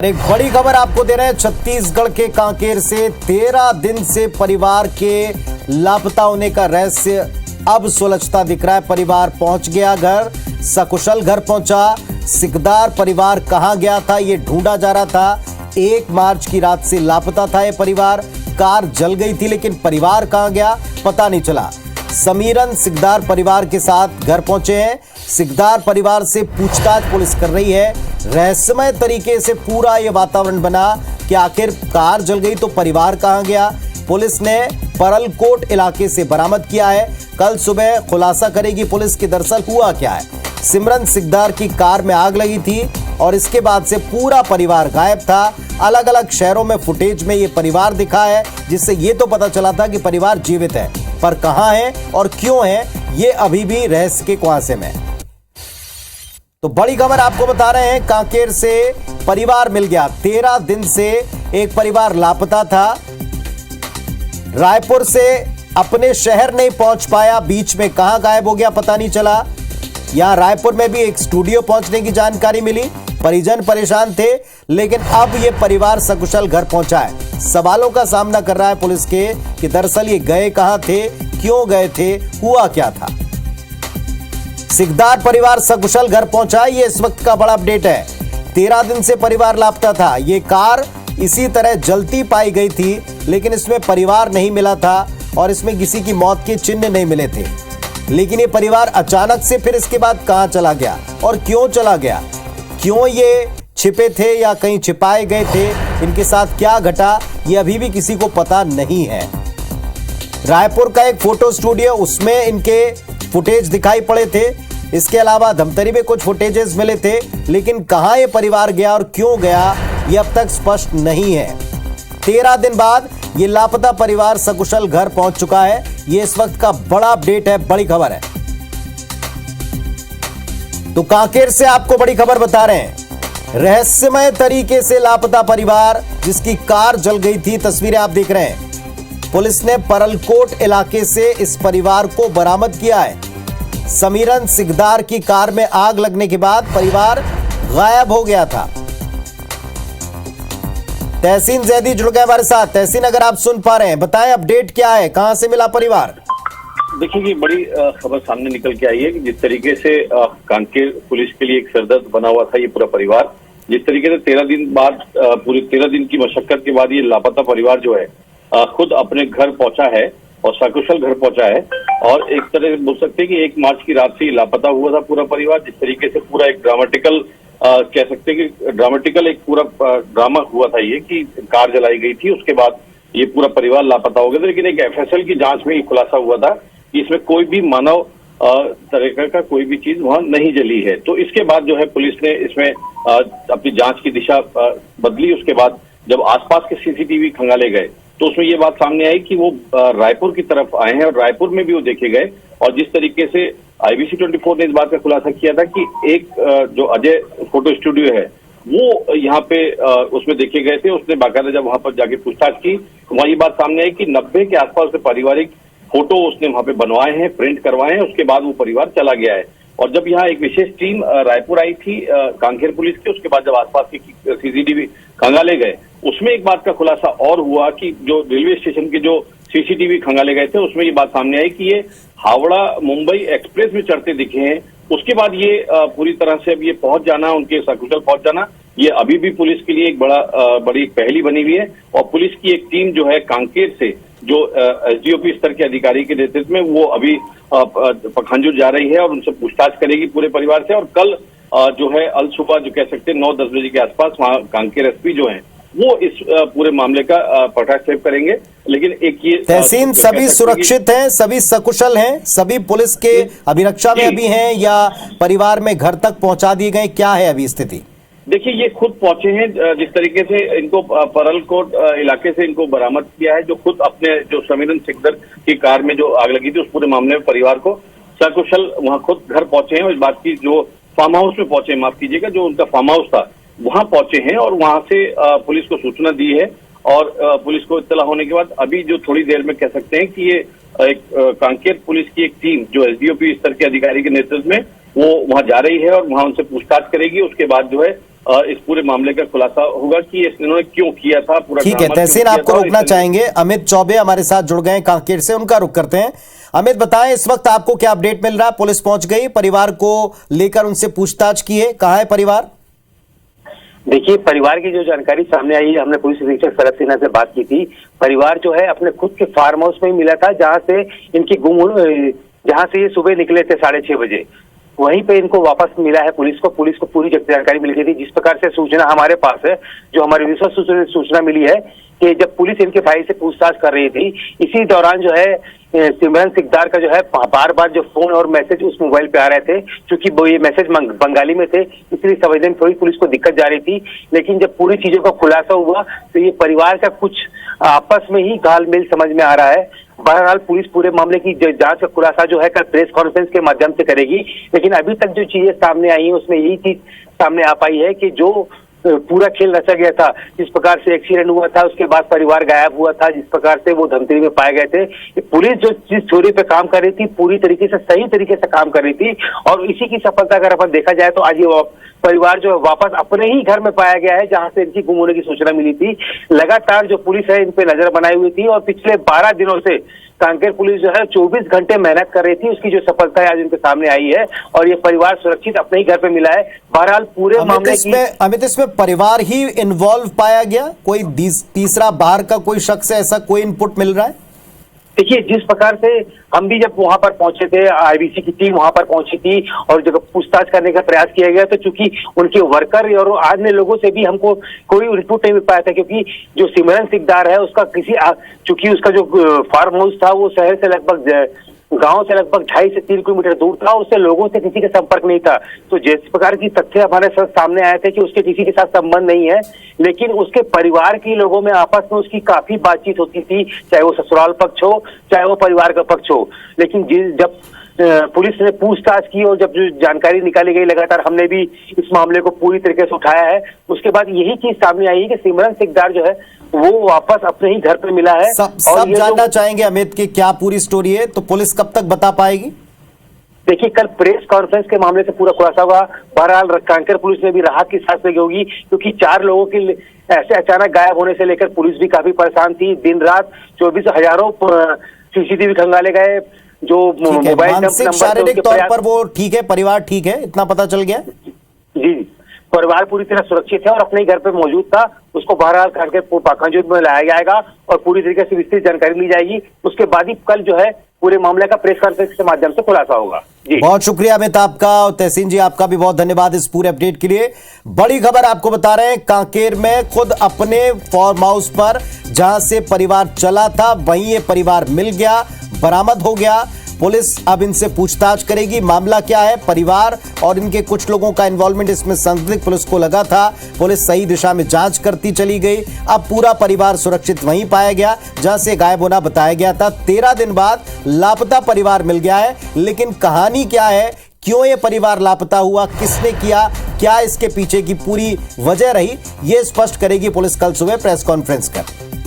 एक बड़ी खबर आपको दे रहे हैं। छत्तीसगढ़ के कांकेर से 13 दिन से परिवार के लापता होने का रहस्य अब सुलझता दिख रहा है। परिवार पहुंच गया घर, सकुशल घर पहुंचा। सिकदार परिवार कहां गया था ये ढूंढा जा रहा था। 1 मार्च की रात से लापता था ये परिवार। कार जल गई थी लेकिन परिवार कहां गया पता नहीं चला। समीरन सिकदार परिवार के साथ घर पहुंचे हैं। सिकदार परिवार से पूछताछ पुलिस कर रही है। रहस्यमय तरीके से पूरा ये वातावरण बना कि आखिर कार जल गई तो परिवार कहां गया। पुलिस ने परलकोट इलाके से बरामद किया है। कल सुबह खुलासा करेगी पुलिस कि दरअसल हुआ क्या है। सिमरन सिकदार की कार में आग लगी थी और इसके बाद से पूरा परिवार गायब था। अलग अलग शहरों में फुटेज में ये परिवार दिखा है, जिससे ये तो पता चला था कि परिवार जीवित है, पर कहां है और क्यों है ये अभी भी रहस्य के कुआंसे में। तो बड़ी खबर आपको बता रहे हैं, कांकेर से परिवार मिल गया। 13 दिन से एक परिवार लापता था। रायपुर से अपने शहर नहीं पहुंच पाया, बीच में कहां गायब हो गया पता नहीं चला। यहां रायपुर में भी एक स्टूडियो पहुंचने की जानकारी मिली। परिजन परेशान थे लेकिन अब यह परिवार सकुशल घर पहुंचा है। सवालों का सामना कर रहा है पुलिस के कि दरअसल ये गए कहां थे, क्यों गए थे, हुआ क्या था। सिकदार परिवार सकुशल घर पहुंचा, ये इस वक्त का बड़ा अपडेट है। 13 दिन से परिवार लापता था। ये कार इसी तरह जलती पाई गई थी लेकिन इसमें परिवार नहीं मिला था और इसमें किसी की मौत के चिन्ह नहीं मिले थे। लेकिन ये परिवार अचानक से फिर इसके बाद कहां चला गया और क्यों चला गया, क्यों ये छिपे थे या कहीं छिपाए गए थे, इनके साथ क्या घटा, ये अभी भी किसी को पता नहीं है। रायपुर का एक फोटो स्टूडियो, उसमें इनके फुटेज दिखाई पड़े थे। इसके अलावा धमतरी में कुछ फुटेजेस मिले थे, लेकिन कहां ये परिवार गया और क्यों गया ये अब तक स्पष्ट नहीं है। 13 दिन बाद ये लापता परिवार सकुशल घर पहुंच चुका है। ये इस वक्त का बड़ा अपडेट है, बड़ी खबर है। तो कांकेर से आपको बड़ी खबर बता रहे हैं। रहस्यमय तरीके से लापता परिवार जिसकी कार जल गई थी, तस्वीरें आप देख रहे हैं। पुलिस ने परलकोट इलाके से इस परिवार को बरामद किया है। समीरन सिकदार की कार में आग लगने के बाद परिवार गायब हो गया था। तहसीन जैदी जुड़ गए हमारे साथ। तहसीन, अगर आप सुन पा रहे हैं, बताएं अपडेट क्या है, कहां से मिला परिवार। देखिए कि बड़ी खबर सामने निकल के आई है कि जिस तरीके से कांकेर पुलिस के लिए एक सरदर्द बना हुआ था ये पूरा परिवार, जिस तरीके से 13 दिन बाद, पूरे 13 दिन की मशक्कत के बाद ये लापता परिवार जो है खुद अपने घर पहुंचा है और सकुशल घर पहुंचा है। और एक तरह से बोल सकते हैं कि 1 मार्च की रात से लापता हुआ था पूरा परिवार। जिस तरीके से पूरा एक ड्रामेटिकल कह सकते हैं कि ड्रामेटिकल एक पूरा ड्रामा हुआ था ये कि कार जलाई गई थी, उसके बाद ये पूरा परिवार लापता हो गया था। लेकिन एक एफएसएल की जांच में ये खुलासा हुआ था कि इसमें कोई भी मानव तरीके का कोई भी चीज वहां नहीं जली है। तो इसके बाद जो है पुलिस ने इसमें अपनी जांच की दिशा बदली। उसके बाद जब आसपास के सीसीटीवी खंगाले गए तो उसमें ये बात सामने आई कि वो रायपुर की तरफ आए हैं और रायपुर में भी वो देखे गए। और जिस तरीके से IBC 24 ने इस बात का खुलासा किया था कि एक जो अजय फोटो स्टूडियो है वो यहाँ पे उसमें देखे गए थे। उसने बाकायदा जब वहां पर जाके पूछताछ की तो वहां ये बात सामने आई कि 90 के आसपास से पारिवारिक फोटो उसने वहां पे बनवाए हैं, प्रिंट करवाए हैं। उसके बाद वो परिवार चला गया है। और जब यहाँ एक विशेष टीम रायपुर आई थी कांकेर पुलिस की, उसके बाद जब आसपास के सीसीटीवी खंगाले गए उसमें एक बात का खुलासा और हुआ कि जो रेलवे स्टेशन के जो सीसीटीवी खंगाले गए थे उसमें ये बात सामने आई कि ये हावड़ा मुंबई एक्सप्रेस में चढ़ते दिखे हैं। उसके बाद ये पूरी तरह से अब ये पहुंच जाना, उनके सकुशल पहुंच जाना, ये अभी भी पुलिस के लिए एक बड़ी पहली बनी हुई है। और पुलिस की एक टीम जो है कांकेर से, जो SDOP स्तर के अधिकारी के नेतृत्व में, वो अभी पखांजूर जा रही है और उनसे पूछताछ करेगी पूरे परिवार से। और कल जो है अल सुबह जो कह सकते हैं 9-10 बजे के आसपास वहां कांकेर SP जो है वो इस पूरे मामले का पटाक्षेप करेंगे। लेकिन एक ये तहसीन, सभी सुरक्षित हैं, सभी सकुशल हैं, सभी पुलिस के अभिरक्षा में अभी हैं या परिवार में घर तक पहुंचा दिए गए, क्या है अभी स्थिति? देखिए ये खुद पहुंचे हैं। जिस तरीके से इनको परलकोट इलाके से इनको बरामद किया है, जो खुद अपने जो समीरन सिकदर की कार में जो आग लगी थी उस पूरे मामले में परिवार को सकुशल वहां खुद घर पहुंचे हैं। और इस बात की जो फार्म हाउस में पहुंचे, माफ कीजिएगा, जो उनका फार्म हाउस था वहां पहुंचे हैं और वहां से पुलिस को सूचना दी है। और पुलिस को इत्तला होने के बाद अभी जो थोड़ी देर में कह सकते हैं कि ये एक कांकेर पुलिस की एक टीम जो SDOP स्तर के अधिकारी के नेतृत्व में वो वहां जा रही है और वहां उनसे पूछताछ करेगी। उसके बाद जो है इस पूरे मामले का खुलासा होगा कि इन्होंने क्यों किया था पूरा। ठीक है तहसीन, आपको रोकना चाहेंगे। अमित चौबे हमारे साथ जुड़ गए कांकेर से, उनका रुख करते हैं। अमित बताएं, इस वक्त आपको क्या अपडेट मिल रहा है? पुलिस पहुंच गई, परिवार को लेकर उनसे पूछताछ की है, कहां है परिवार? देखिए, परिवार की जो जानकारी सामने आई है, हमने पुलिस अधीक्षक शरद सिन्हा से बात की थी। परिवार जो है अपने खुद के फार्म हाउस में ही मिला था, जहां से ये सुबह निकले थे 6:30 बजे। वहीं पे इनको वापस मिला है पुलिस को पूरी जानकारी मिल गई थी। जिस प्रकार से सूचना हमारे पास है, जो हमारे विश्वस्त सूचना मिली है कि जब पुलिस इनके भाई से पूछताछ कर रही थी, इसी दौरान जो है सिमरन सिकदार का जो है बार बार जो फोन और मैसेज उस मोबाइल पे आ रहे थे। क्योंकि वो ये मैसेज बंगाली में थे, इसलिए समझने में थोड़ी पुलिस को दिक्कत जा रही थी। लेकिन जब पूरी चीजों का खुलासा हुआ तो ये परिवार का कुछ आपस में ही घालमेल समझ में आ रहा है। बहरहाल पुलिस पूरे मामले की जांच का खुलासा जो है कल प्रेस कॉन्फ्रेंस के माध्यम से करेगी। लेकिन अभी तक जो चीजें सामने आई है उसमें यही चीज सामने आ पाई है कि जो पूरा खेल रचा गया था, जिस प्रकार से एक्सीडेंट हुआ था, उसके बाद परिवार गायब हुआ था, जिस प्रकार से वो धमतरी में पाए गए थे, पुलिस जो जिस थ्योरी पे काम कर रही थी पूरी तरीके से सही तरीके से काम कर रही थी। और इसी की सफलता अगर अपन देखा जाए तो आज ये परिवार जो है वापस अपने ही घर में पाया गया है, जहां से इनकी गुम होने की सूचना मिली थी। लगातार जो पुलिस है इन पे नजर बनाई हुई थी और पिछले 12 दिनों से कांकेर पुलिस जो है 24 घंटे मेहनत कर रही थी। उसकी जो सफलता है आज उनके सामने आई है और ये परिवार सुरक्षित अपने ही घर पे मिला है। बहरहाल पूरे मामले की अमित, इसमें परिवार ही इन्वॉल्व पाया गया? कोई तीसरा बाहर का कोई शख्स, ऐसा कोई इनपुट मिल रहा है? देखिए, जिस प्रकार से हम भी जब वहां पर पहुंचे थे, आईबीसी की टीम वहां पर पहुंची थी और जब पूछताछ करने का प्रयास किया गया, तो चूंकि उनके वर्कर और अन्य लोगों से भी हमको कोई इनपुट नहीं मिल पाया था। क्योंकि जो सिमरन सिकदार है उसका चूंकि उसका जो फार्म हाउस था वो शहर से लगभग गांव से लगभग 2.5 से 3 किलोमीटर दूर था। उससे लोगों से किसी के संपर्क नहीं था। तो जिस प्रकार की तथ्य हमारे सामने आए थे कि उसके किसी के साथ संबंध नहीं है, लेकिन उसके परिवार के लोगों में आपस में उसकी काफी बातचीत होती थी, चाहे वो ससुराल पक्ष हो चाहे वो परिवार का पक्ष हो। लेकिन जब पुलिस ने पूछताछ की और जब जो जानकारी निकाली गई, लगातार हमने भी इस मामले को पूरी तरीके से उठाया है। उसके बाद यही चीज सामने आई है कि सिमरन सिकदार जो है वो वापस अपने ही घर पे मिला है। सब जानना चाहेंगे अमित की क्या पूरी स्टोरी है, तो पुलिस कब तक बता पाएगी? देखिए, कल प्रेस कॉन्फ्रेंस के मामले से पूरा खुलासा होगा। बहरहाल कांकेर पुलिस में भी राहत की सांस लेगी होगी, क्योंकि 4 लोगों के ऐसे अचानक गायब होने से लेकर पुलिस भी काफी परेशान थी। दिन रात 24 हजारों सीसीटीवी खंगाले गए। जो मोबाइल मानसिक शारीरिक तौर पर वो ठीक है, परिवार ठीक है, इतना पता चल गया? जी, परिवार पूरी तरह सुरक्षित है और अपने घर पे मौजूद था। उसको बहरहाल कांकेर पाखांजूर में लाया जाएगा और पूरी तरीके से विस्तृत जानकारी ली जाएगी। उसके बाद ही कल जो है पूरे मामले का प्रेस कॉन्फ्रेंस के माध्यम से खुलासा होगा। जी, बहुत शुक्रिया अमित आपका, और तहसीन जी आपका भी बहुत धन्यवाद इस पूरे अपडेट के लिए। बड़ी खबर आपको बता रहे हैं, कांकेर में खुद अपने फार्म हाउस पर जहां से परिवार चला था वहीं ये परिवार मिल गया, बरामद हो गया। पुलिस अब इनसे पूछताछ करेगी। मामला क्या है, परिवार और इनके कुछ लोगों का इन्वॉल्वमेंट इसमें संदिग्ध पुलिस को लगा था। पुलिस सही दिशा में जांच करती चली गई। अब पूरा परिवार सुरक्षित वहीं पाया गया जहां से गायब होना बताया गया था। 13 दिन बाद लापता परिवार मिल गया है। लेकिन कहानी क्या है, क्यों ये परिवार लापता हुआ, किसने किया, क्या इसके पीछे की पूरी वजह रही, ये स्पष्ट करेगी पुलिस कल सुबह प्रेस कॉन्फ्रेंस कर।